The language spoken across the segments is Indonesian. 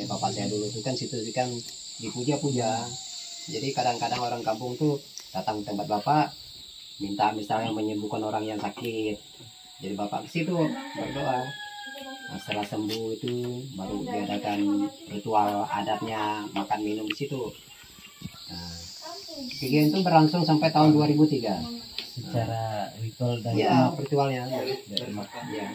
bapak saya dulu tuh kan situ kan dipuja-puja. Jadi kadang-kadang orang kampung tuh datang ke tempat bapak minta misalnya menyembuhkan orang yang sakit. Jadi bapak ke situ berdoa. Nah, setelah sembuh itu baru diadakan ritual adatnya makan minum di situ. Nah, kegiatan itu berlangsung sampai tahun 2003. Secara ritual dan Ya, ritualnya. Ya.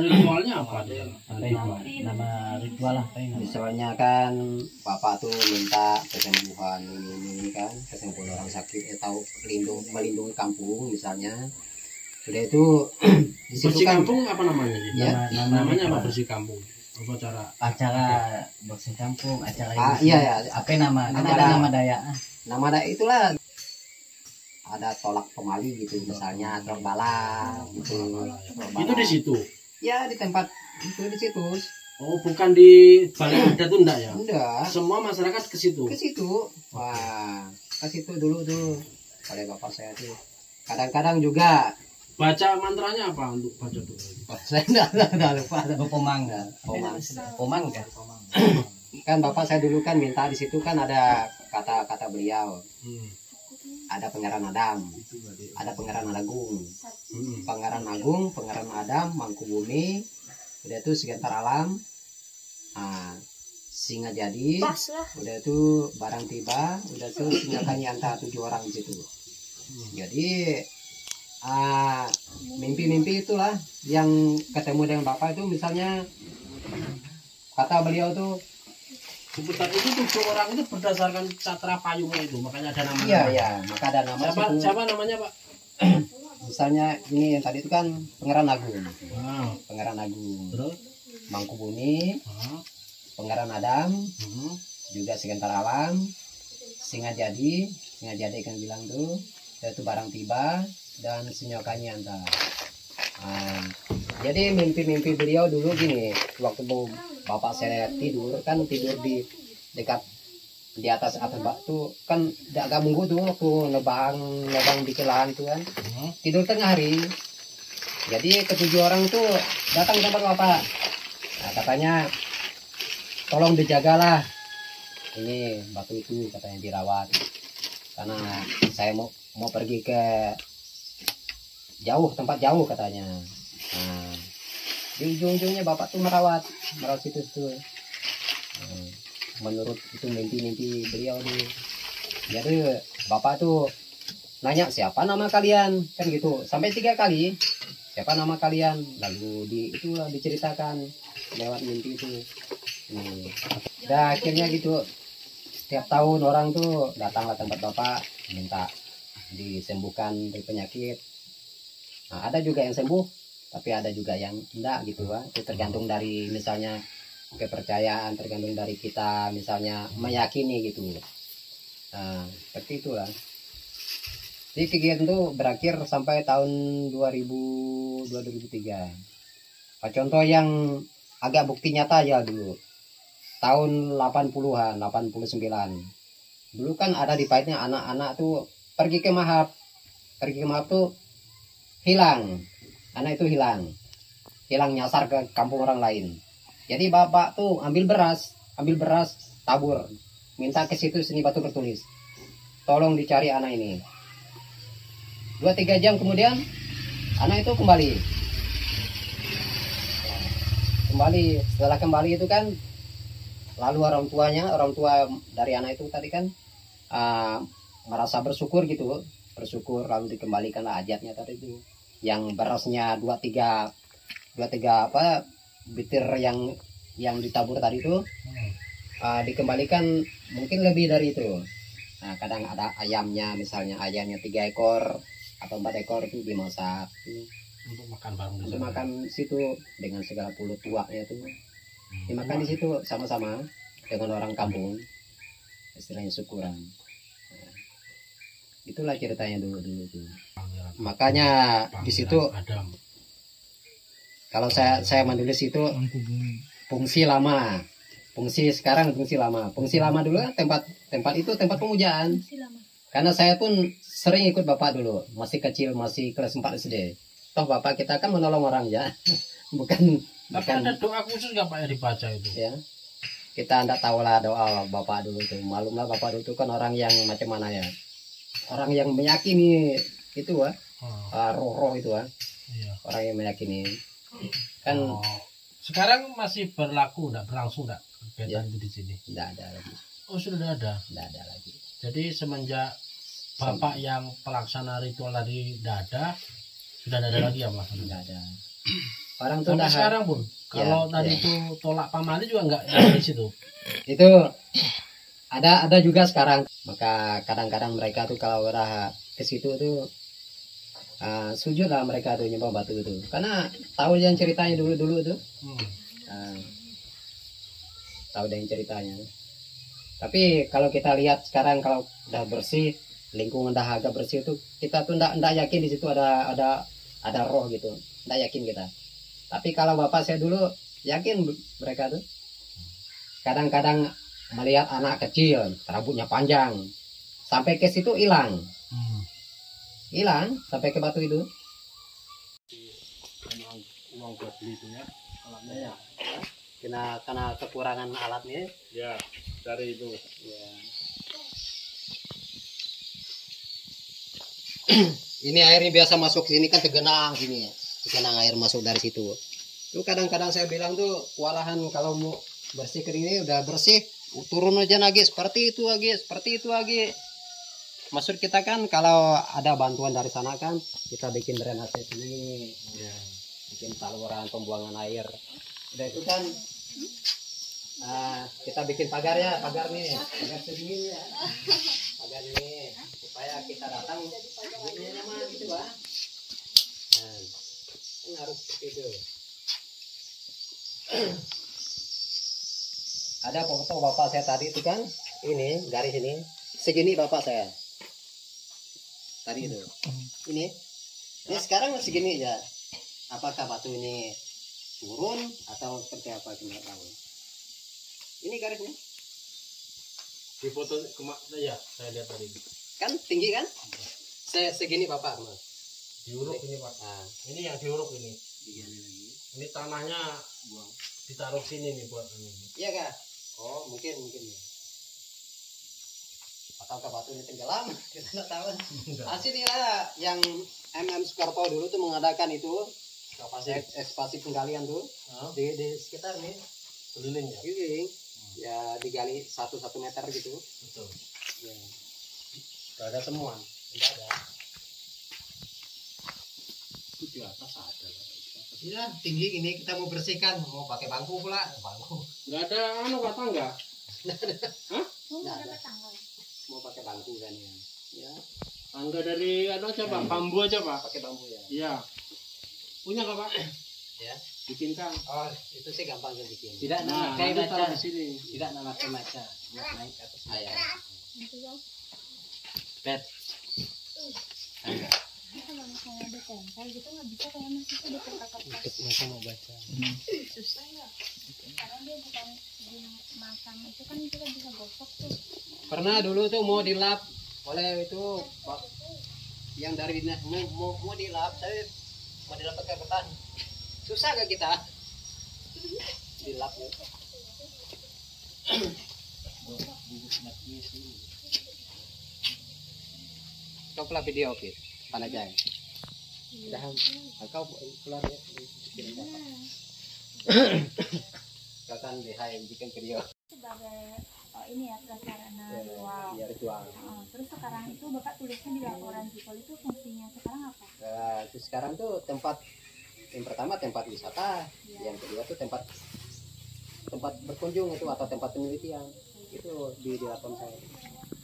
Ritualnya apa? Nama ritual apa ini? misalnya kan bapak tuh minta kesembuhan ini kan, kesembuhan orang sakit atau melindungi kampung misalnya. Sudah itu di situ bersih kan kampung apa namanya? Ya, namanya apa bersih kampung? Acara bersih kampung, acara iya. Apa nama? Kan Nama ada nama Dayak. Nama ada itulah ada tolak pemali gitu misalnya, tolak bala gitu. Itu di situ. Ya di tempat itu di situ. Oh, bukan di balai adat tuh enggak ya? Enggak. Semua masyarakat ke situ. Ke situ. Wah, ke situ dulu tuh. Oleh bapak saya tuh. Kadang-kadang juga Baca mantranya apa untuk baca tuh? saya enggak lupa. Pomang. Pomang kan. Kan bapak saya dulu kan minta di situ kan ada kata-kata beliau. Ada Pangeran Adam, ada Pangeran Agung, Pangeran Agung, Pangeran Adam, Mangkubumi, udah itu segentar alam, singa jadi, udah itu barang tiba, udah itu singa kanyanta 7 orang di situ. Jadi mimpi-mimpi itulah yang ketemu dengan bapak itu misalnya kata beliau tuh. Seputar itu 7 orang itu berdasarkan catra payungnya itu, makanya ada namanya. Iya, maka ada nama siapa namanya, Pak? Misalnya ini yang tadi itu kan Pangeran Agung. Pangeran Agung. Terus Mangkubumi, Pangeran Adam, juga segentar alam, singa jadi kan bilang tuh, yaitu barang tiba dan senyokannya entah. Jadi mimpi-mimpi beliau dulu gini, waktu bapak saya tidur di dekat di atas batu kan agak munggu tuh waktu nebang bikin lahan tuh kan tidur tengah hari. Jadi ketujuh orang tuh datang ke tempat bapak. Nah, katanya tolong dijagalah ini batu itu, katanya dirawat karena saya mau pergi ke tempat jauh katanya. Nah, di ujung-ujungnya bapak tuh merawat situ tuh. Menurut itu mimpi beliau nih. Jadi bapak tuh nanya siapa nama kalian kan gitu sampai 3 kali, siapa nama kalian, lalu itulah diceritakan lewat mimpi itu. Dan akhirnya gitu setiap tahun orang tuh datanglah tempat bapak minta disembuhkan dari penyakit. Nah, ada juga yang sembuh tapi ada juga yang enggak gitu kan. Itu tergantung dari misalnya kepercayaan, tergantung dari kita misalnya meyakini gitu. Nah, seperti itulah. Jadi kegiatan itu berakhir sampai tahun 2003. Contoh yang agak bukti nyata aja dulu. Tahun 80-an, 89. Dulu kan ada di Pahitnya anak-anak tuh pergi ke Mahap. Tuh hilang. Anak itu hilang nyasar ke kampung orang lain. Jadi bapak tuh ambil beras tabur, minta ke situ seni batu bertulis, tolong dicari anak ini. 2-3 jam kemudian anak itu kembali. Setelah kembali itu kan lalu orang tua dari anak itu tadi kan merasa bersyukur lalu dikembalikanlah ajatnya tadi itu. Yang berasnya 2-3 bitir yang ditabur tadi itu dikembalikan mungkin lebih dari itu. Nah, kadang ada ayamnya, misalnya ayamnya 3 ekor atau 4 ekor itu dimasak untuk makan bareng untuk makan situ dengan segala pulut tuanya itu dimakan di situ sama-sama dengan orang kampung, istilahnya syukuran. Nah, itulah ceritanya dulu tuh. Makanya di situ kalau saya menulis itu fungsi lama, fungsi lama dulu kan tempat itu tempat pemujaan. Karena saya pun sering ikut bapak dulu, masih kecil, masih kelas 4 SD. Toh bapak kita kan menolong orang ya, bukan Tapi ada doa khusus nggak Pak yang dibaca itu? ya. Kita enggak tahu lah doa bapak dulu itu. Malum lah bapak dulu itu kan orang yang macam mana ya? Orang yang meyakini itu roh-roh itu Iya. orang yang meyakini kan Oh. Sekarang masih berlaku, enggak berlangsung enggak Ya. kegiatan itu di sini? enggak ada lagi, Oh sudah tidak ada. enggak ada lagi. Jadi semenjak Bapak yang pelaksana ritual tadi tidak ada, sudah tidak ada lagi ya Mas? Enggak ada. Orang tuh Sampai udah sekarang pun, kalau Ya, tadi ya. itu tolak pamali juga enggak ada di situ. itu ada juga sekarang. Maka kadang-kadang mereka tuh kalau udah ke situ tuh sujud lah mereka tuh nyembah batu itu. Karena tahu yang ceritanya dulu tuh. Tahu yang ceritanya. Tapi kalau kita lihat sekarang kalau udah bersih, lingkungan udah agak bersih itu, kita tuh ndak yakin di situ ada roh gitu. Ndak yakin kita. Tapi kalau bapak saya dulu yakin mereka tuh. Kadang-kadang melihat anak kecil, rambutnya panjang, sampai ke situ hilang sampai ke batu itu. Uang buat beli itu ya, alatnya ya. Karena kekurangan alatnya. Ya, dari itu. Ya. Ini airnya biasa masuk sini kan tergenang sini ya. Tergenang air masuk dari situ. Tuh kadang-kadang saya bilang tuh kewalahan kalau mau bersih ini udah bersih, turun aja lagi seperti itu lagi. Maksud kita kan kalau ada bantuan dari sana kan kita bikin drainase sini, bikin saluran pembuangan air. Udah itu kan kita bikin pagar nih, pagar segini ya, pagar ini supaya kita datang ini nyaman gitu Pak. Nah, ini harus seperti itu. Ada foto bapak saya tadi itu kan, ini garis ini segini bapak saya tadi itu, ini sekarang segini ya. Apakah batu ini turun atau seperti apa kita nggak tahu. Ini garisnya Di foto ya, saya lihat tadi. kan tinggi kan, segini bapak mas. Diuruk ini Pak. Nah, Ini yang diuruk ini. digali lagi. Ini tanahnya ditaruh sini nih buat ini. Iya kak. Oh mungkin ya. Ataukah batu ini tenggelam? Kita nggak tahu. Hasilnya yang Sukarto dulu tuh mengadakan itu ekspasi penggalian tuh di sekitar nih Keliling ya. keliling ya digali 1 meter gitu. Betul. Ya. Gak ada semua. Tidak ada. Itu di atas ada. Iya tinggi gini kita mau bersihkan mau pakai bangku pula bangku. Nggak ada Pak tangga. Nggak ada. Mau pakai bangku kan ya. Ya Tangga dari aja Pak, bambu aja Pak. pakai bambu ya. Iya. Punya nggak Pak? Ya. Bikin Kang. Oh itu sih gampang kan bikin. Tidak Nah, memakai nanti maca. taruh di sini. Tidak memakai maca. Buat naik ke atas. Ya. Bet. Kalau misalnya ada tempel gitu nggak bisa kayak masih itu kertas Masa mau baca. susah ya karena dia bukan di makam itu kan kita bisa gosok tuh. Pernah dulu tuh mau dilap oleh itu yang dari dinas mau dilap, saya mau dilap pakai ketan. Susah gak kita dilap ya? Coba video oke, panajang. Dah, kau keluar ya. Kau kan bikin video. Sebagai ini ya prasarana ritual. Ya ritual. Terus sekarang itu bapak tulisnya di laporan ritual itu fungsinya sekarang apa? Terus sekarang tuh tempat yang pertama tempat wisata, yang kedua tuh tempat berkunjung itu atau tempat penelitian itu di lapor saya.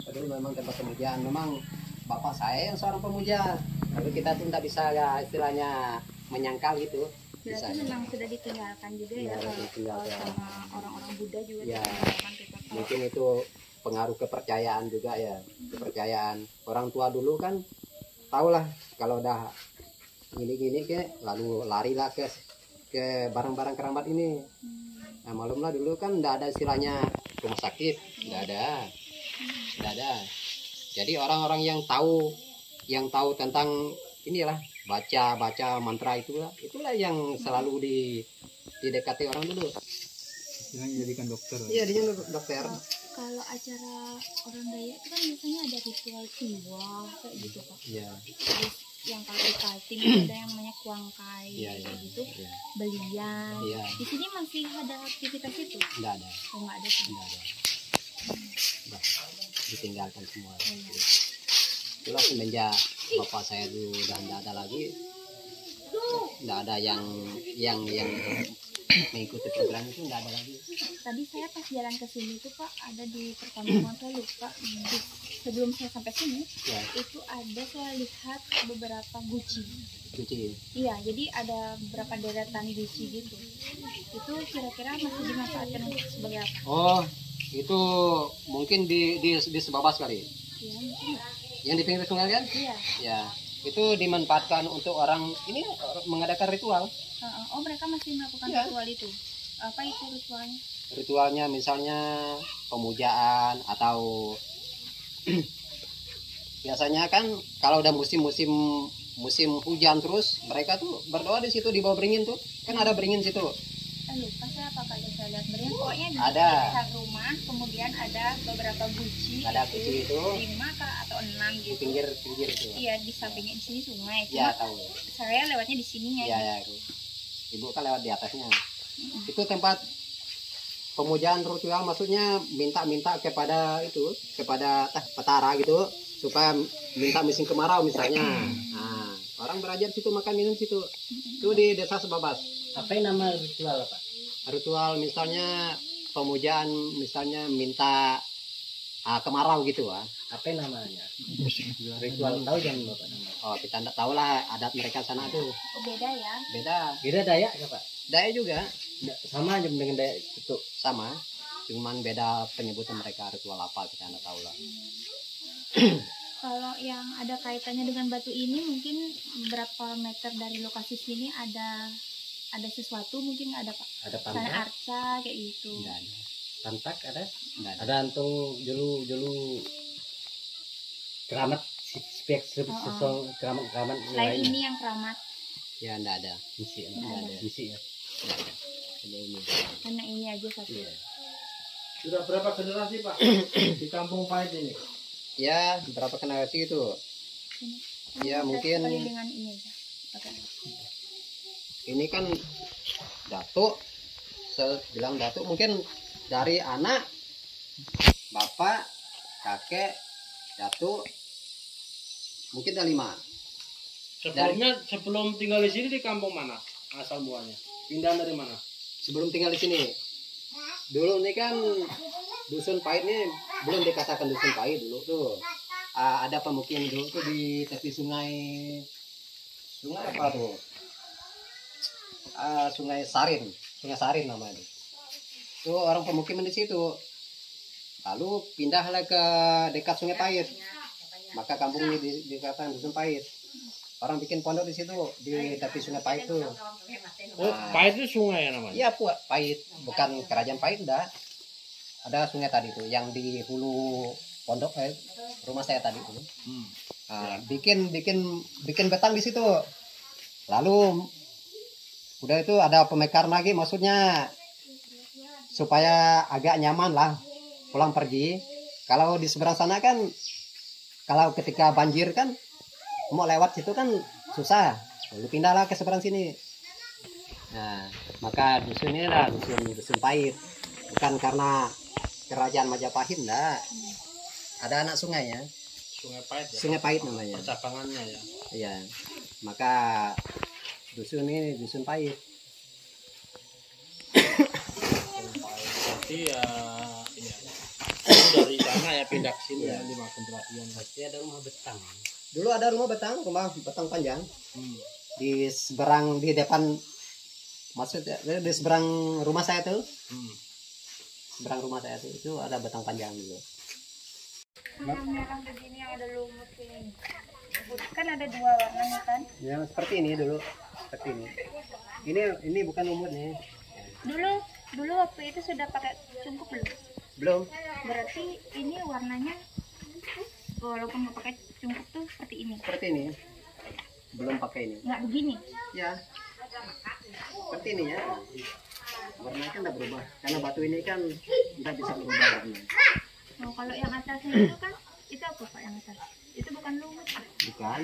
Jadi memang tempat penelitian, memang bapak saya yang seorang pemuja, lalu kita tuh nggak bisa ya istilahnya menyangkal gitu. Berarti memang sudah ditinggalkan juga ya, kalau sama orang-orang Buddha juga Ya, ditinggalkan ritual. mungkin itu pengaruh kepercayaan juga ya, kepercayaan orang tua dulu kan tahulah kalau udah gini-gini ke lalu larilah ke barang-barang keramat ini. Nah malumlah dulu kan nggak ada istilahnya rumah sakit, nggak ada. Jadi orang-orang yang tahu tentang inilah baca mantra itulah yang selalu didekati orang dulu. Yang dijadikan dokter. Iya, dia dokter. Kalau acara orang Dayak itu kan biasanya ada ritual tiwa kayak gitu Pak. Iya. Terus yang kalau di Kaltim ada yang namanya kuangkai Iya, kayak iya. gitu, Iya. belian. Iya. Di sini masih ada aktivitas itu? Enggak ada. Oh nggak ada sih. Enggak ada. Udah ditinggalkan semua. Iya. Itulah semenjak bapak saya dulu udah enggak ada lagi. Enggak ada yang mengikuti program itu, enggak ada lagi. Tadi saya pas jalan ke sini tuh Pak, ada di perkampungan saya lupa. Sebelum saya sampai sini, Ya, itu ada saya lihat beberapa guci. cuci. Iya, jadi ada beberapa deretan guci gitu. Itu kira-kira masih dimanfaatkan untuk sebagai apa? Oh, itu mungkin di Sebabas kali. Iya, mungkin nggak? Yang di pinggir sungai kan? Iya. Ya, itu dimanfaatkan untuk orang ini mengadakan ritual. Oh, mereka masih melakukan Iya. ritual itu. Apa itu ritualnya? Ritualnya misalnya pemujaan atau biasanya kan kalau udah musim hujan terus mereka tuh berdoa di situ di bawah beringin tuh. Kan ada beringin situ. Lupa saya apa kali saya lihat berian. Pokoknya di Ada. dekat rumah, kemudian ada beberapa guci. Ada guci itu 5 atau 6 di gitu. pinggir itu. Iya, di sampingnya di sini sungai. Ya, Cuma tahu. saya lewatnya di sininya. Ya, ya. Ibu kan lewat di atasnya. Itu tempat pemujaan ritual, maksudnya minta kepada petara gitu supaya minta musim kemarau misalnya. Nah, orang belajar situ, makan minum situ. Itu di desa Sebabas. Apa yang nama ritual Pak? Ritual misalnya pemujaan, misalnya minta kemarau gitu. Apa yang namanya? Ritual tahu jangan Bapak nama. Oh, kita tidak tahu lah adat mereka sana tuh. Oh, beda ya. Beda. Beda Dayak ya Pak? Daya juga Sama aja dengan Dayak itu. sama, cuman beda penyebutan mereka ritual apa kita tidak tahu lah. Kalau yang ada kaitannya dengan batu ini mungkin berapa meter dari lokasi sini ada sesuatu mungkin nggak ada Pak? Ada Misalnya pantak, arca kayak gitu. Enggak ada. pantak ada. Enggak ada. Ada antung julu keramat spek keramat Selain ini yang keramat, Ya enggak ada. misi Enggak ada. misi ya. Enggak ada. Ada ini. karena ini aja satu. Iya. Sudah berapa generasi Pak di Kampung Pahit ini? Ya, berapa generasi itu? Ini. Ya, Kita mungkin- sekali dengan ini aja. Pakai. Ini kan datuk, bilang datuk mungkin dari anak, bapak, kakek, datuk, mungkin ada 5. Sebelum tinggal di sini di kampung mana asal muanya? Pindah dari mana? Sebelum tinggal di sini. Dulu ini kan dusun pahit nih belum dikatakan dusun pahit dulu tuh. Ada pemukiman dulu tuh di tepi sungai apa tuh? Sungai Sarin namanya. Tuh orang pemukiman di situ. Lalu pindahlah ke dekat Sungai Pahit. Maka kampungnya dikatakan dusun pahit. Orang bikin pondok di situ di tepi Sungai Pahit tuh. Oh, Pahit itu sungai ya namanya? Iya, Pahit, bukan kerajaan Pahit dah. Ada sungai tadi tuh yang di hulu pondok rumah saya tadi tuh. Bikin betang di situ. Lalu udah itu ada pemekar lagi, maksudnya supaya agak nyaman lah pulang pergi. Kalau di seberang sana kan kalau ketika banjir kan mau lewat situ kan susah. Lalu pindahlah ke seberang sini. Nah, maka dusun ini lah dusun Pahit. Bukan karena kerajaan Majapahit, enggak. Ada anak sungainya, Sungai Pahit ya? Sungai Pahit namanya. Percabangannya ya? Iya. Maka dusun ini dusun Pahit. Berarti ya, itu dari sana ya pindah ke sini ya 5 generasi yang Pasti ada rumah betang. Dulu ada rumah betang panjang di seberang di depan, maksudnya di seberang rumah saya tuh. Seberang rumah saya tuh itu ada betang panjang dulu. Merah begini yang ada lumut ini. Kan ada 2 warnanya kan? Ya seperti ini dulu, seperti ini. Ini bukan lumut nih. Dulu waktu itu sudah pakai cungkup belum? Belum. Berarti ini warnanya walaupun nggak pakai cungkup tuh seperti ini. Seperti ini. belum pakai ini. Nggak begini. Ya, seperti ini ya. Warnanya kan udah berubah. Karena batu ini kan nggak bisa berubah warnanya. Oh, kalau yang atasnya itu kan, itu apa Pak yang atas? Itu bukan lumut ah. Bukan.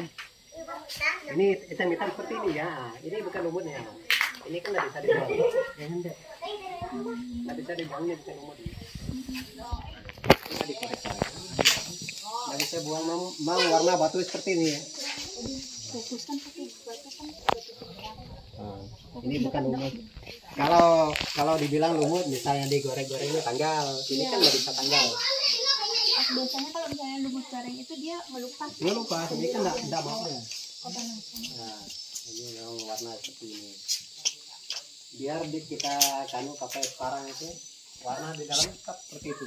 Ini hitam-hitam seperti ini ya. Ini bukan lumutnya. Ini kan nggak bisa dibuang. Ya enggak. Nggak bisa dibuang, ini bukan lumut. Kita dikorek saja. Nggak bisa buang mau warna batu seperti ini ya. Fokuskan pakai batu kan. Ini bukan lumut. Kalau dibilang lumut, misalnya digoreng-goreng ini tanggal. Ini kan nggak bisa tanggal. Biasanya kalau misalnya lumut garing itu dia melupas. Melupas, ini kan nggak mau ya. Oh, panas. Nah, ini yang warna seperti ini. Biar kita pakai sekarang itu warna di dalam tetap seperti itu.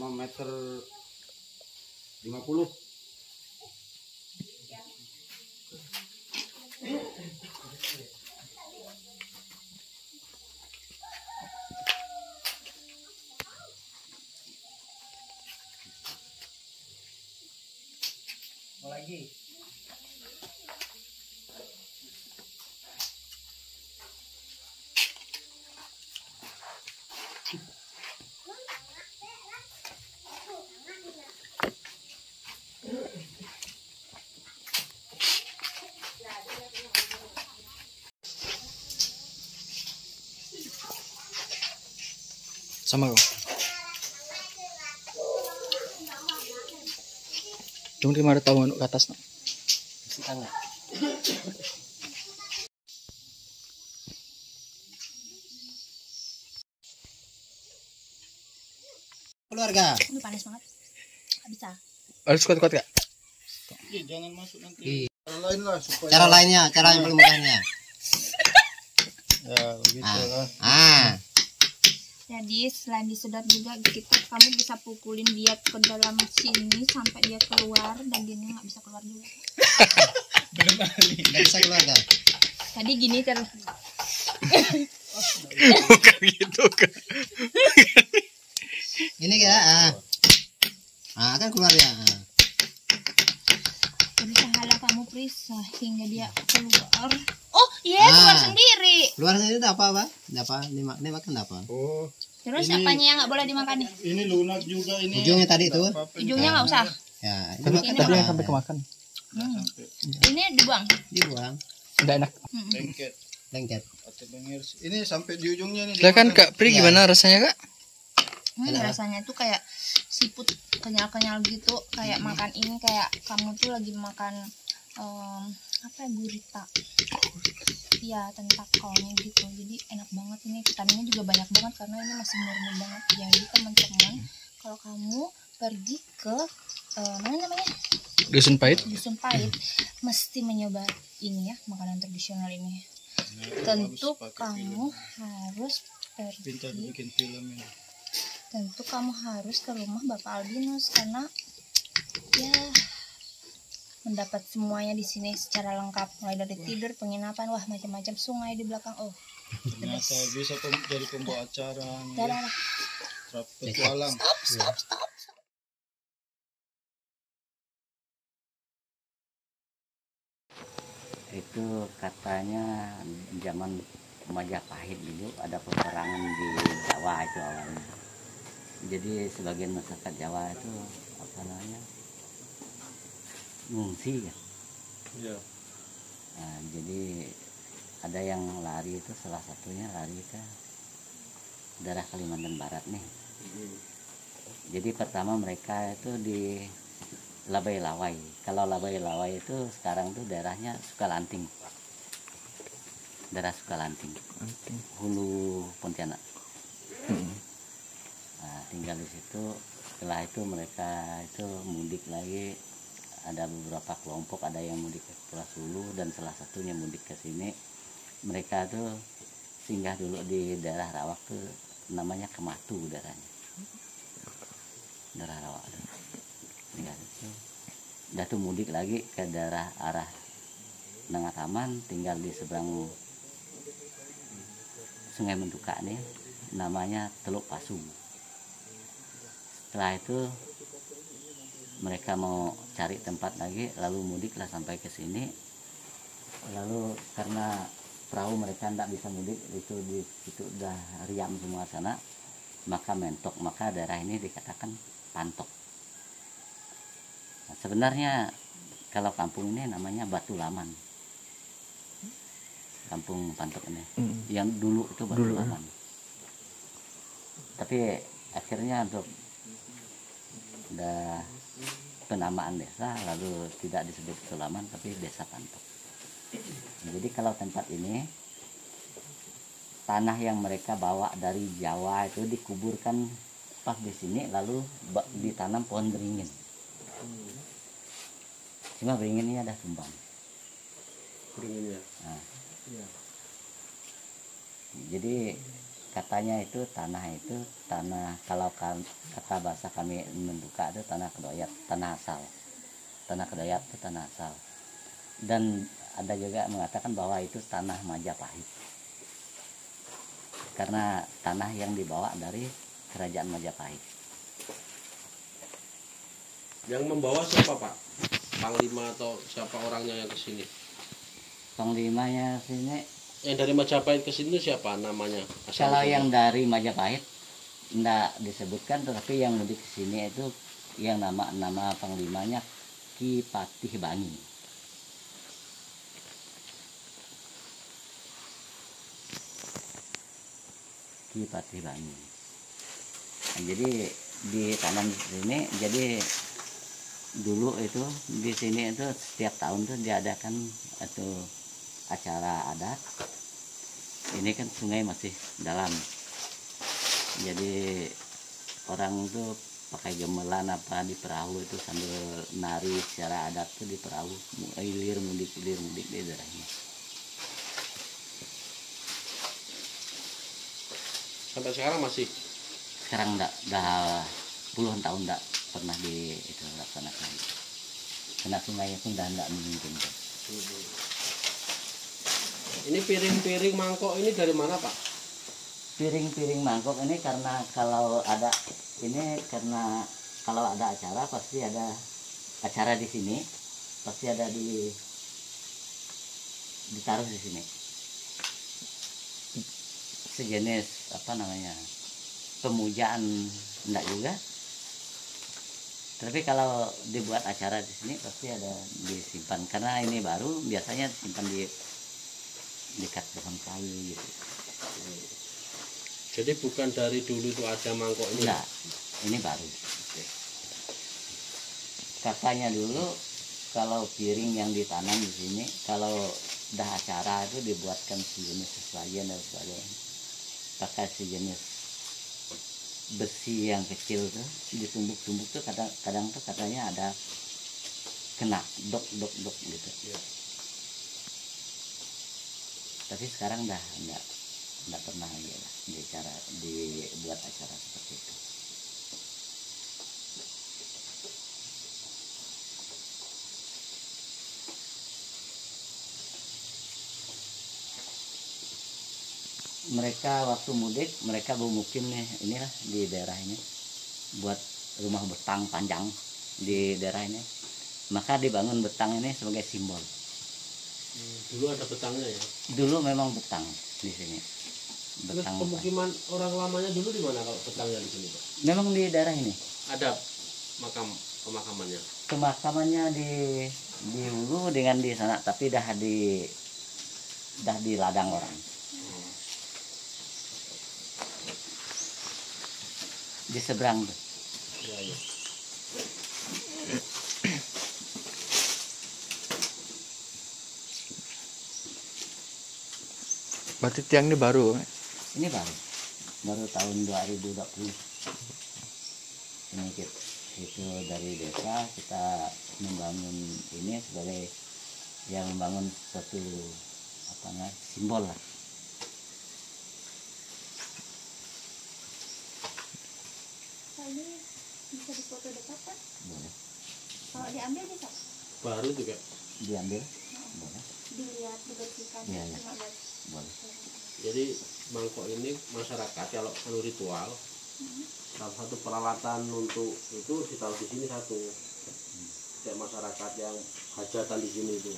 Meter 50. Mau lagi? Sama kok. Cuma di mana tahu ke atas no. Tangan. Keluarga. Ini panas banget. Nggak bisa. Harus kuat-kuat kak. Jangan masuk nanti. Cara lain lah supaya. Cara lainnya, cara yang paling mudahnya. Ya begitu lah. Jadi selain disedot juga kamu bisa pukulin dia ke dalam sini sampai dia keluar, dan gini nggak bisa keluar juga. Belum kali. Nggak bisa keluar kan? Tadi gini terus. Bukan gitu kak. Ini ya. Kan keluar ya. Berusahalah kamu periksa hingga dia keluar. Oh iya, keluar sendiri. Keluar sendiri itu apa, Pak? Apa? Ini makan apa? Oh, Terus Ini- apanya yang nggak boleh dimakan nih? ini lunak juga ini. Ujungnya tadi itu. Ujungnya nggak usah. Ya, ini Tapi makan tapi apa? yang sampai kemakan. Ini dibuang. Dibuang, Udah enak. Lengket lengket. atau bengir. Ini sampai di ujungnya nih. Silakan dimakan. kak Pri, gimana rasanya kak? Rasanya tuh kayak siput kenyal-kenyal gitu, kayak makan ini kayak kamu tuh lagi makan apa ya, gurita. Iya, tentakelnya gitu. Jadi enak banget, ini vitaminnya juga banyak banget karena ini masih murni banget. Jadi teman-teman, kalau kamu pergi ke mana namanya? Dusun Pahit. Dusun Pahit, mesti mencoba ini ya, makanan tradisional ini. Tentu Harus pakai kamu harus Pintar pergi, bikin film ini. tentu kamu harus ke rumah Bapak Albinus karena ya mendapat semuanya di sini secara lengkap, mulai dari tidur, penginapan, wah macam-macam, sungai di belakang. Oh, the best. Ternyata bisa jadi pembawa acara. Dah. Petualang. Stop. Itu katanya zaman Majapahit dulu ada peperangan di Jawa itu awalnya. Jadi sebagian masyarakat Jawa itu apa namanya ngungsi ya. Iya. Nah, jadi ada yang lari itu, salah satunya lari ke daerah Kalimantan Barat nih. Jadi pertama mereka itu di Labai Lawai. Kalau Labai Lawai itu sekarang tuh daerahnya Sukalanting. Daerah Sukalanting. Hulu Pontianak. Nah, tinggal di situ. Setelah itu mereka itu mudik lagi ada beberapa kelompok, ada yang mudik ke Pulau Sulu dan salah satunya mudik ke sini. Mereka tuh singgah dulu di daerah Rawak tuh namanya Kematu daerahnya. Daerah Rawak tuh. Singgah itu. Udah tuh mudik lagi ke daerah arah Nangataman, tinggal di seberang Sungai Mentuka nih, namanya Teluk Pasu. Setelah itu mereka mau cari tempat lagi, lalu mudiklah sampai ke sini. Lalu karena perahu mereka tidak bisa mudik, itu di situ udah riam semua sana, maka mentok, maka daerah ini dikatakan Pantok. Nah, sebenarnya kalau kampung ini namanya Batu Laman. Kampung Pantok ini. Yang dulu itu Batu Laman. Tapi akhirnya untuk udah penamaan desa, lalu tidak disebut Batu Laman tapi Desa Pantok. Jadi kalau tempat ini tanah yang mereka bawa dari Jawa itu dikuburkan pas di sini, lalu ditanam pohon beringin. Cuma beringinnya ada tumbang. Beringinnya. Nah, Iya. jadi katanya itu tanah kalau kata bahasa kami Menduka itu tanah kedoyat, tanah asal. Tanah kedoyat itu tanah asal. Dan ada juga mengatakan bahwa itu tanah Majapahit. Karena tanah yang dibawa dari kerajaan Majapahit. Yang membawa siapa, Pak? Panglima atau siapa orangnya yang ke sini? Panglimanya sini, Yang dari Majapahit ke sini siapa namanya? kalau yang dari Majapahit enggak disebutkan, tetapi yang mudik ke sini itu yang nama panglimanya Ki Patih Bangi. Ki Patih Bangi. Nah, jadi ditanam di sini. Jadi dulu itu di sini itu setiap tahun tuh diadakan itu acara adat. Ini kan sungai masih dalam, jadi orang tuh pakai gamelan apa di perahu itu sambil nari secara adat tuh di perahu, ilir mudik di daerahnya. Sampai sekarang masih. Sekarang dah puluhan tahun enggak pernah di itu laksanakan. Karena sungainya pun dah enggak memungkinkan. Ini piring-piring mangkok ini dari mana, Pak? Piring-piring mangkok ini karena kalau ada acara pasti ada acara di sini, pasti ada ditaruh di sini. Sejenis apa namanya, pemujaan enggak juga. Tapi kalau dibuat acara di sini pasti ada disimpan, karena ini baru, biasanya disimpan di dekat pohon kayu gitu. Jadi bukan dari dulu itu ada mangkok ini? Enggak, ini baru. Katanya dulu kalau piring yang ditanam di sini, kalau udah acara itu dibuatkan sejenis sesajen dan sebagainya. Pakai sejenis besi yang kecil tuh, ditumbuk-tumbuk tuh kadang tuh katanya ada kena dok gitu. Ya. Tapi sekarang dah enggak pernah lagi lah dibuat acara seperti itu. Mereka waktu mudik mereka bermukim nih inilah di daerah ini, buat rumah betang panjang di daerah ini, maka dibangun betang ini sebagai simbol. Dulu ada betangnya ya? Dulu memang betang di sini. Terus Betang pemukiman orang lamanya dulu di mana kalau betangnya di sini, Pak? memang di daerah ini. Ada pemakamannya? Pemakamannya di Hulu dengan di sana, tapi dah di ladang orang. Di seberang tuh. Ya, ya. Berarti tiang ini baru. Ini baru tahun 2020. Ini itu dari desa kita membangun ini sebagai yang membangun suatu apa namanya simbol lah. Ini bisa difoto dekat kan? Boleh Kalau diambil bisa Baru juga. diambil, boleh, dilihat dibersihkan. Iya, iya. Cuma buat boleh. Jadi mangkok ini masyarakat kalau anu ritual, salah satu peralatan untuk itu ditaruh di sini satu. Kayak masyarakat yang hajatan di sini itu.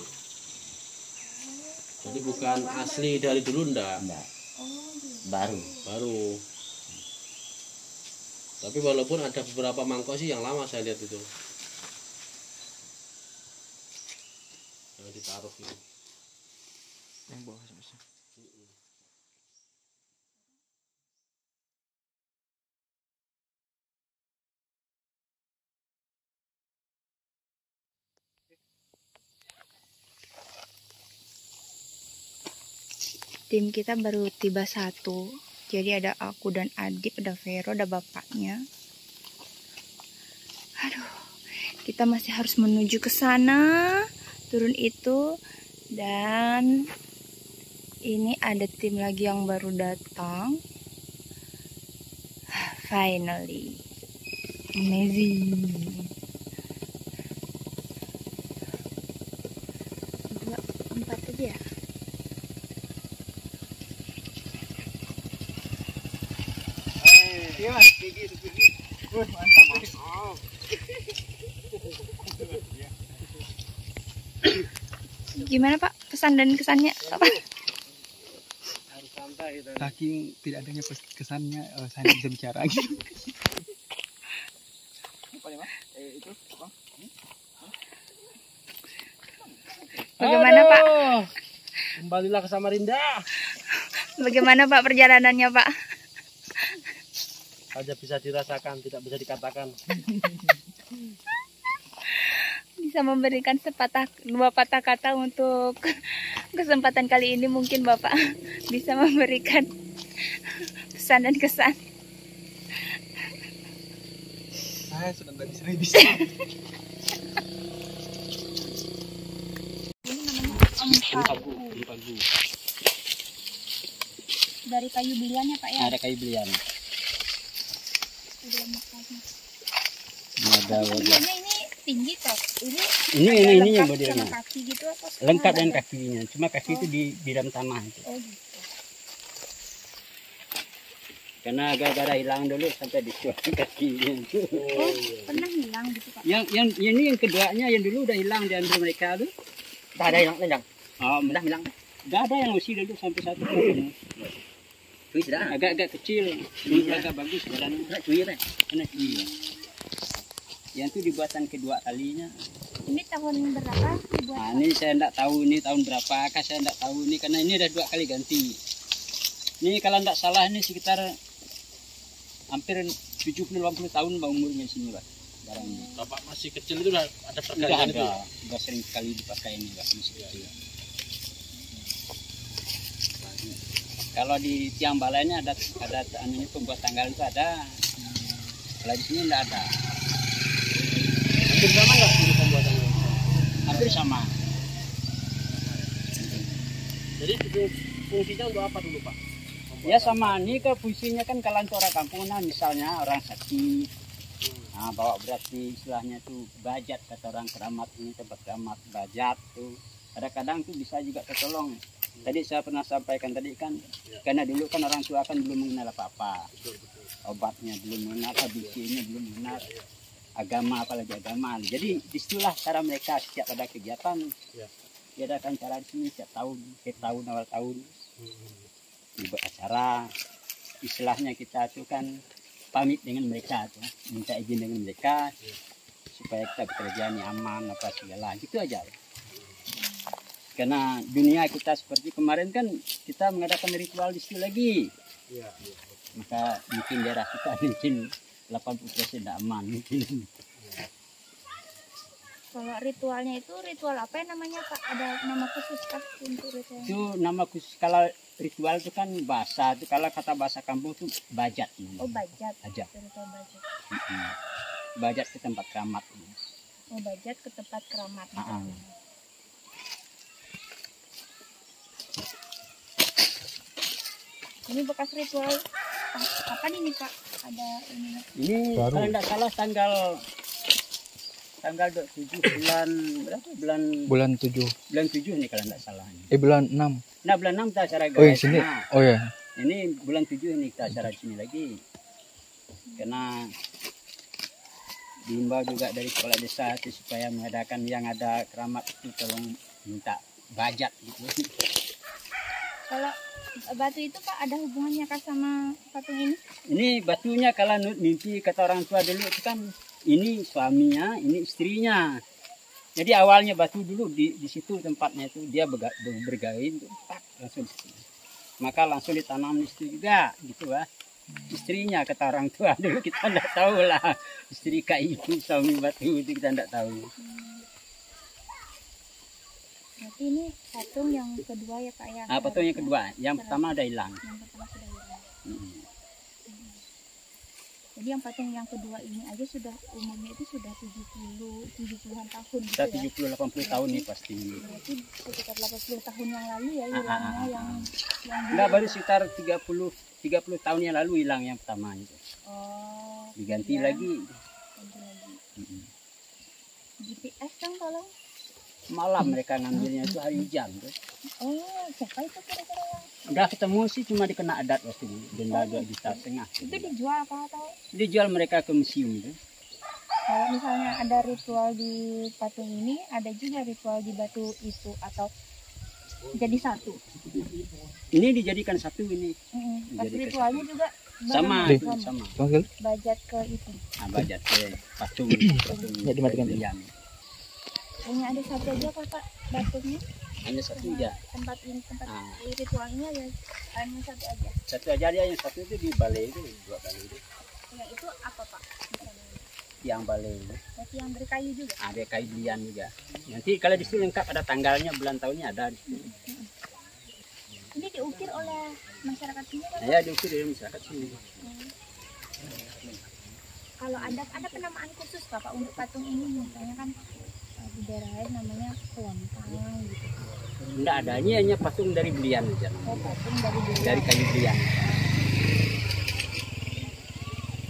Jadi bukan asli dari dulu ndak, Enggak, Oh, gitu. baru. baru. Tapi walaupun ada beberapa mangkok sih yang lama saya lihat itu. Yang ditaruh gitu. Yang bawah sama. Tim kita baru tiba satu. Jadi ada aku dan Adip, ada Vero, ada bapaknya. Aduh, kita masih harus menuju ke sana. Turun itu. Dan ini ada tim lagi yang baru datang. Finally. Amazing. 2, 4 aja ya. Gimana Pak pesan dan kesannya apa? Saking tidak adanya kesannya, saya bisa bicara gitu. Bagaimana Pak? Kembalilah ke Samarinda. Bagaimana Pak perjalanannya Pak? Saja bisa dirasakan, tidak bisa dikatakan. Bisa memberikan dua patah kata untuk kesempatan kali ini, mungkin Bapak bisa memberikan pesan dan kesan. Saya sudah tidak bisa. Ini namanya empagu. Dari kayu bilian ya Pak ya? Ada kayu belian, Udah makanya. ada wadah. Modelnya ini tinggi toh. Ini ada yang lengkap modelnya. sama kaki gitu atau setengah Lengkap dengan badan? kakinya, cuma kaki itu di dalam tanah itu. Oh gitu. Karena gara-gara hilang dulu sampai dijual kakinya. Oh, pernah hilang gitu Pak? Yang ini yang keduanya yang dulu udah hilang diambil mereka tuh. Tak ada yang lenjang. Oh, udah hilang. Gak ada yang usia dulu sampai satu tahun. Cuy sudah. Agak-agak kecil, dulu agak bagus badannya. Cuy apa? Anak dia. Yang itu dibuatan kedua kalinya. Ini tahun berapa dibuat? Nah, ini saya enggak tahu ini tahun berapa, saya enggak tahu ini karena ini ada 2 kali ganti. Ini kalau enggak salah ini sekitar hampir 70-80 tahun umurnya sini, Pak. Barangnya. Bapak masih kecil itu udah ada Udah pergerakan itu. ada, udah sering sekali dipakai ini, Pak. Masih kecil. Kalau di tiang balainya ada anunya pembuat tanggal itu ada. Kalau di sini enggak ada. Hampir sama nggak ini pembuatannya? Hampir sama. Jadi fungsinya untuk apa dulu Pak? Ya sama, ini ke fungsinya kan kalau untuk orang kampung, nah misalnya orang sakit, nah bawa berarti istilahnya tuh bajat, kata orang keramat, ini tempat keramat bajat tuh. Kadang-kadang tuh bisa juga tertolong. Tadi saya pernah sampaikan tadi kan, karena dulu kan orang tua kan belum mengenal apa-apa, obatnya belum mengenal, ABC-nya belum mengenal, agama apalagi agama. Jadi disitulah cara mereka setiap ada kegiatan, diadakan cara di sini setiap tahun, awal tahun. Dibuat acara, istilahnya kita tuh kan pamit dengan mereka tuh, minta izin dengan mereka supaya kita bekerja aman apa segala gitu aja. Karena dunia kita seperti kemarin kan kita mengadakan ritual di situ lagi, maka mungkin daerah kita mungkin 80% tidak aman mungkin. Kalau ritualnya itu ritual apa ya namanya Pak? Ada nama khusus kah untuk ritualnya? Itu nama khusus kalau ritual itu kan bahasa, itu kalau kata bahasa kampung itu bajat. Oh bajat. Bajat. Ritual bajat. Bajat ke tempat keramat. Bajat ke tempat keramat. Ini bekas ritual kapan ini Pak? Ada ini? Ini kalau tidak salah tanggal 7 bulan berapa? Bulan 7. Bulan 7 ini kalau tidak salah. Bulan 6. Nah bulan 6 kita acara Oh, yang guys. sini. Nah, Oh ya. ini bulan 7 ini kita acara sini lagi. Karena diimbau juga dari kepala desa itu supaya mengadakan yang ada keramat itu tolong minta bajat gitu. Kalau batu itu Pak ada hubungannya kah sama patung ini? Ini batunya kalau mimpi kata orang tua dulu itu kan ini suaminya, ini istrinya. Jadi awalnya batu dulu di situ tempatnya itu dia bergain langsung di situ. Maka langsung ditanam di situ juga gitu lah. Istrinya kata orang tua dulu kita tidak tahu lah. Istri kayu suami batu itu kita tidak tahu. Berarti ini patung yang kedua ya Pak ya? Patung yang kedua, yang pertama ada hilang. Yang pertama sudah hilang. Jadi yang patung yang kedua ini aja sudah umurnya itu sudah 70-an tahun gitu Sudah ya? 70-80 tahun nih pasti. Berarti sekitar 80 tahun yang lalu ya hilangnya yang Enggak, baru sekitar 30 tahun yang lalu hilang yang pertama itu. Oh. Diganti ya. lagi. Ganti lagi. GPS kan tolong. Malam mereka ngambilnya itu hari hujan tuh. Oh, siapa itu kira-kira yang? Udah ketemu sih cuma dikena adat waktu itu, denda 2,5 juta. Itu dijual apa atau? Dijual mereka ke museum itu. Kalau misalnya ada ritual di patung ini, ada juga ritual di batu itu atau jadi satu? Ini dijadikan satu ini. Pas ritualnya juga Sama, Deh. sama. Panggil. bajat ke itu. Bajat ke patung. Ya, dimatikan. Hanya ada satu aja Pak batungnya? Hanya satu aja. Tempat ritual ini ada hanya satu aja. Satu aja dia, yang satu itu di balai itu, 2 balai itu. Yang itu apa Pak? Yang balai itu. Berarti yang berkayu juga? Ada kayu belian juga. Nanti kalau di situ lengkap ada tanggalnya, bulan tahunnya ada di situ. Ini diukir oleh masyarakat sini kan? Ya diukir dari masyarakat sini. Kalau ada penamaan khusus Pak untuk patung ini, misalnya kan di daerah lain namanya kelontang gitu. Enggak ada, ini hanya patung dari belian aja. Oh, patung dari dulu. Dari kayu belian.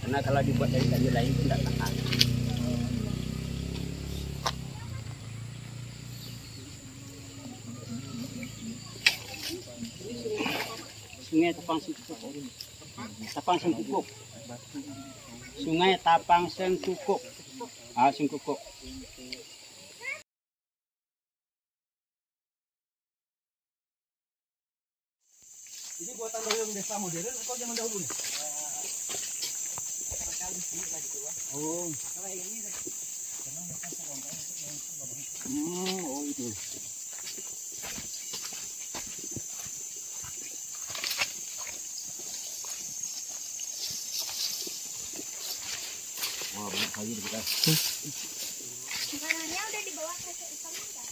Karena kalau dibuat dari kayu lain itu tidak tahan. Sungai Tapang Sengkukuk. Tapang Sengkukuk. Sungai Tapang Sengkukuk. Sengkukuk. Ini buatan dayung desa modern atau zaman dahulu nih? Oh. Oh itu. Wah, banyak kayu di kita. Makanannya udah di bawah kaca hitam enggak?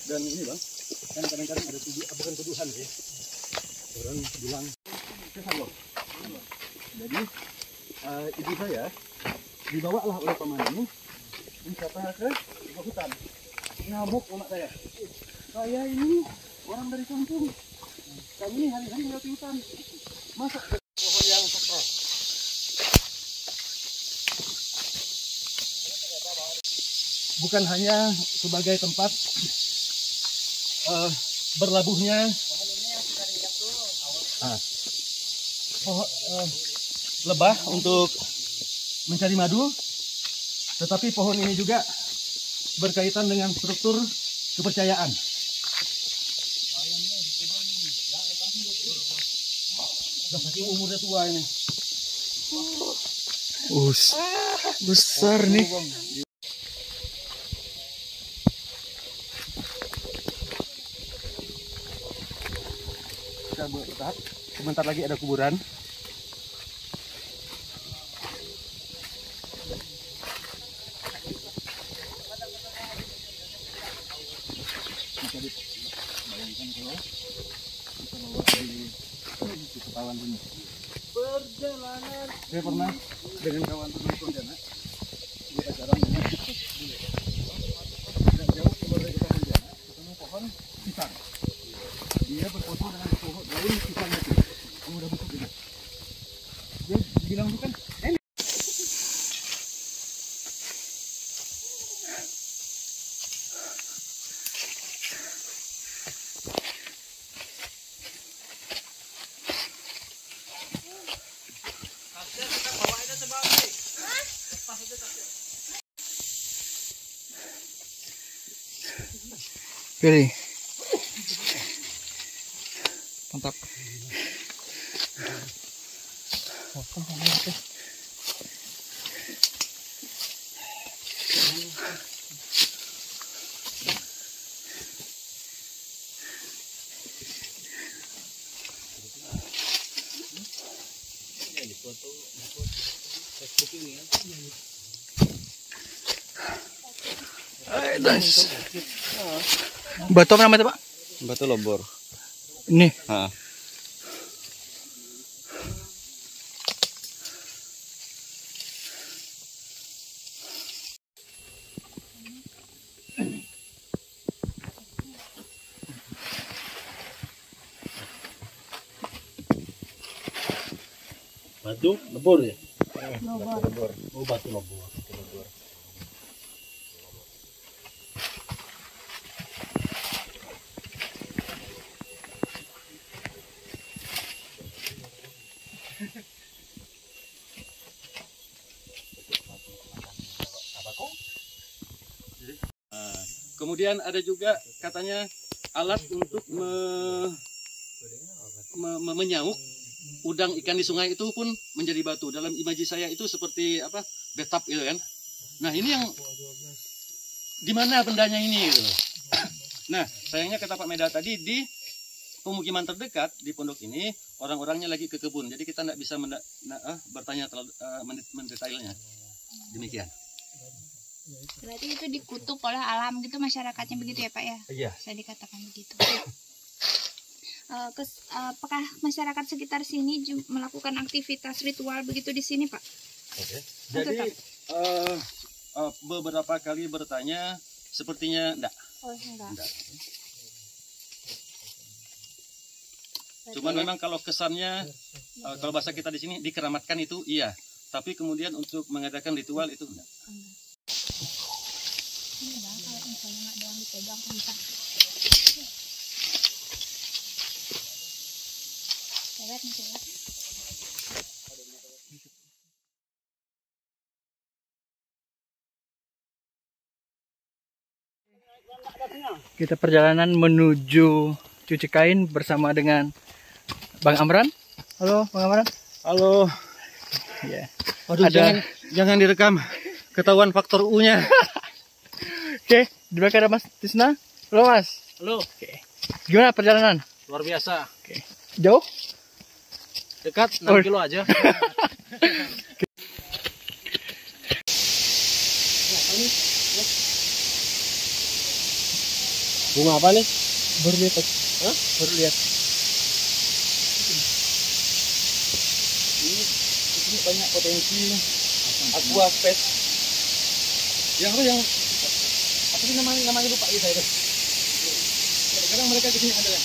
Dan ini bang, kan kadang-kadang ada bukan tuduhan sih. Orang bilang kesan loh. Jadi ibu saya dibawalah oleh pamannya wisata ke hutan. Ngamuk anak saya ini orang dari kampung. Kami ini hari-hari melewati hutan. Masuk ke pohon yang sakral. Bukan hanya sebagai tempat berlabuhnya lebah untuk mencari madu, tetapi pohon ini juga berkaitan dengan struktur kepercayaan. Saking umurnya tua ini. Besar nih. Kita bertahap. Sebentar lagi ada kuburan. Bisa dibayangkan kalau kita bawa di wisatawan ini. Perjalanan. Saya pernah dengan kawan teman Pontianak di acara ini. pisang. Dia berfoto dengan pohon daun pisangnya itu. Kamu udah buka juga. Dia bilang bukan. Pilih. Mantap. Nice. Batu apa namanya Pak? Batu lobor. Ini. Ha. Batu lebur ya? Lebur. Oh, batu lebur. Kemudian ada juga katanya alat untuk menyauk udang ikan di sungai itu pun menjadi batu. Dalam imaji saya itu seperti apa? Betap gitu kan. Nah, ini yang di mana bendanya ini gitu. Nah, sayangnya kata Pak Meda tadi di pemukiman terdekat di pondok ini orang-orangnya lagi ke kebun. Jadi kita tidak bisa bertanya terlalu mendetailnya. Demikian. Berarti itu dikutuk oleh alam gitu masyarakatnya begitu ya Pak ya? Iya. Saya dikatakan begitu. Apakah masyarakat sekitar sini melakukan aktivitas ritual begitu di sini Pak? Oke. Jadi beberapa kali bertanya sepertinya enggak. Oh enggak. Cuman memang kalau kesannya kalau bahasa kita di sini dikeramatkan itu iya. Tapi kemudian untuk mengadakan ritual itu enggak. Ini enggak, kalau misalnya nggak ada yang dipegang bisa. Lewat nih, lewat. Kita perjalanan menuju cuci kain bersama dengan Bang Amran. Halo, Bang Amran. Halo. Ya. Waduh, jangan direkam. Ketahuan faktor U-nya. Oke, di belakang ada Mas Tisna. Halo Mas. Halo. Oke. Gimana perjalanan? Luar biasa. Oke. Jauh? Dekat 6 kilo aja. Bunga apa nih? Baru lihat. Hah? Baru lihat. Ini banyak potensi aqua space. Yang apa sih namanya lupa ya saya. Kadang mereka di sini ada ya.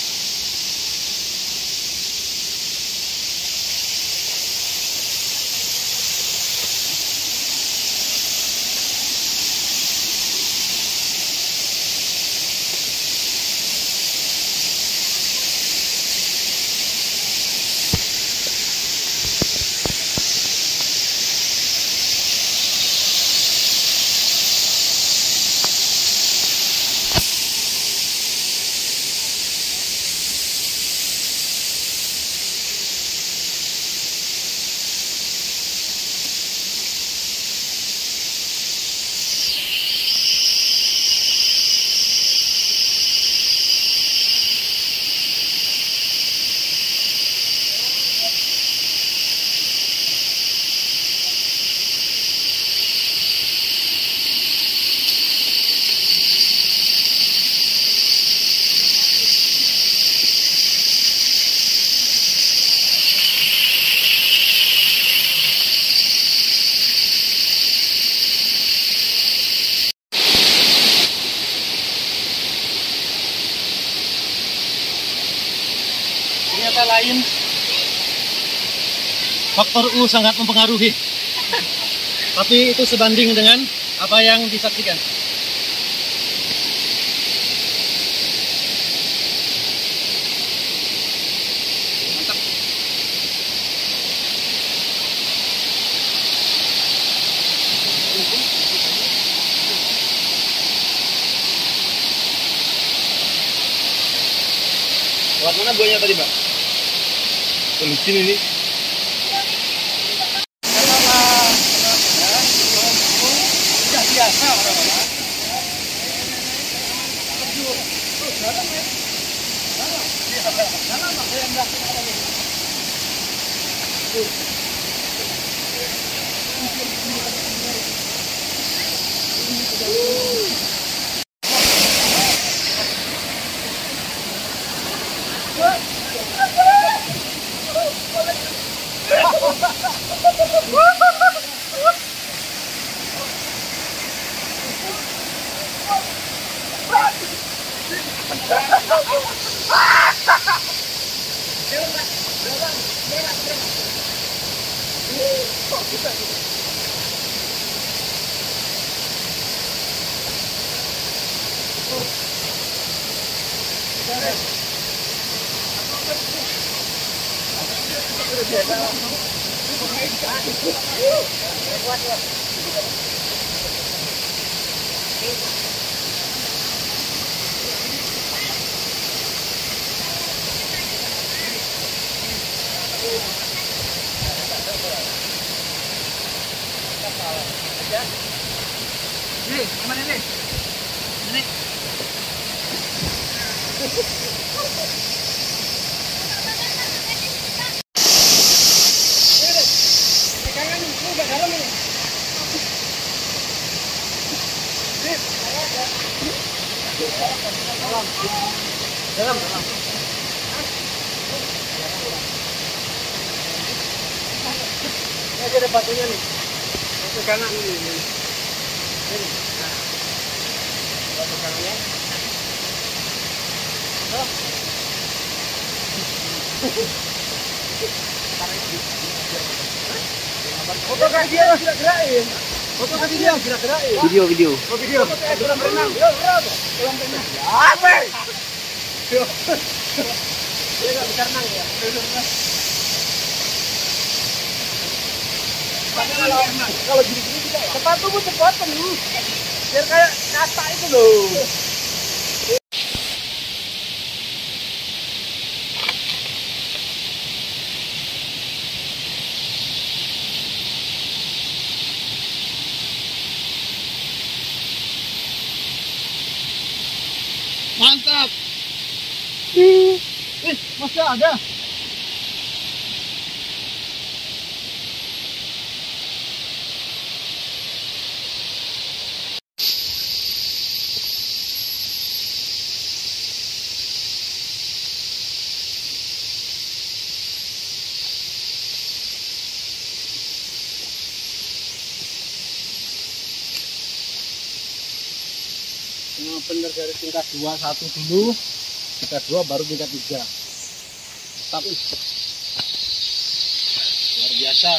kata lain, faktor U sangat mempengaruhi. Tapi itu sebanding dengan apa yang disaksikan. Mantap. Lewat mana buahnya tadi, Mbak? Licin ini. Biasa orang-orang. Ini ada batunya nih. Batu kanan ini. Ini. Nah. Batu kanannya. Oh. Foto kan dia gerak-gerakin. Foto kan dia gerak-gerakin. Video. Oh, video. Kolam renang. Kolam renang. Apa? Dia enggak bisa renang ya. Kalau gini-gini tidak. Sepatumu cepat penuh. Biar kayak kata itu loh. Mantap. Masih ada. Benar dari tingkat 21 dulu, tingkat 2 baru tingkat 3. Tapi luar biasa.